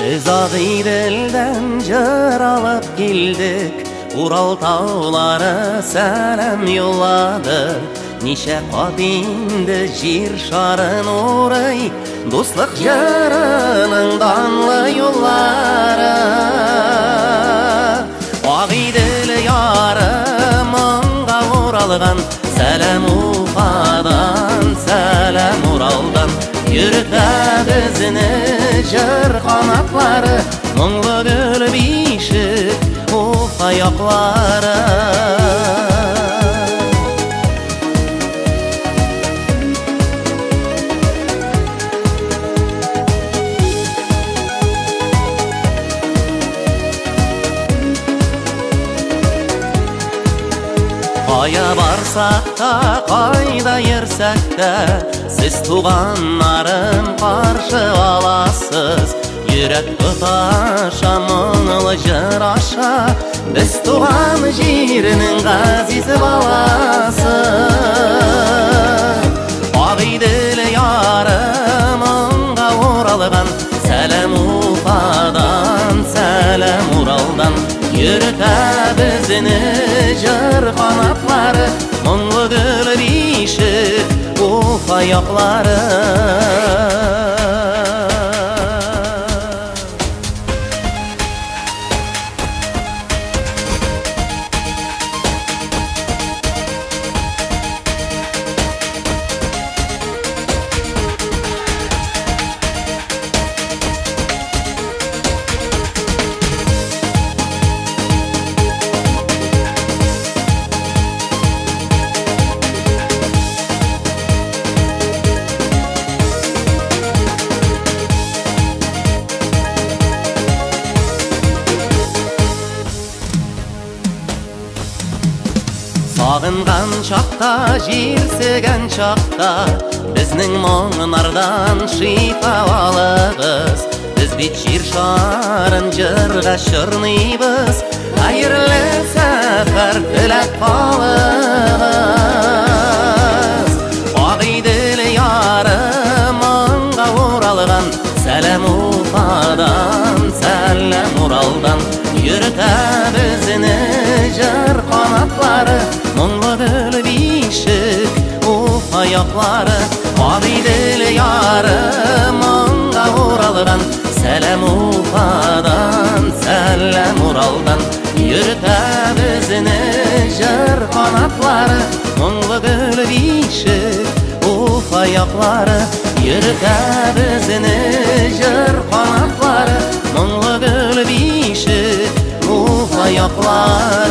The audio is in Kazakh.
Ағиделден жыр алып келдік, Урал таулары сәлем yolladı. Неше қат енді жер шарын орай, Достық жырының данлы yolları. Ағидел ярым мыңға оралған, Сәлем Уфадан, сәлем Уралдан. Yürütә бізіні жыр қанатлары, Мұңлы гүл бишік Уфа яқлары. Қая барсақ та, қайда ерсек те, Сіз туғаннарым қаршы аласыз. Жүрек тұташа, мұңлы жыр аша, Біз туған жерінің ғазиз баласы. Ағидел ярым мыңға оралған, Сәлем Уфадан, сәлем Уралдан. Yürütә бізіні жыр қанатлары, Мұңлы гүл бишік Уфа яқлары. Сағынған шақта, жерсеген шақта, Біздің мұңнардан шипа алығыз. Біз бет жер шарын жырға шырнайбыз, Қайырлы сәфар тілеп қалығыз. Ағидел ярым мыңға оралған, Сәлем Уфадан, сәлем Уралдан. Yürütә бізіні жыр қанатлары, Мұңлы гүл бишік Уфа яқлары. Ағидел ярым мыңға оралған, Сәлем Уфадан, сәлем Уралдан. Yürütә бізіні жыр қанатлары, Мұңлы гүл бишік Уфа яқлары. Yürütә бізіні жыр қанатлары, Мұңлы гүл бишік Уфа яқлары.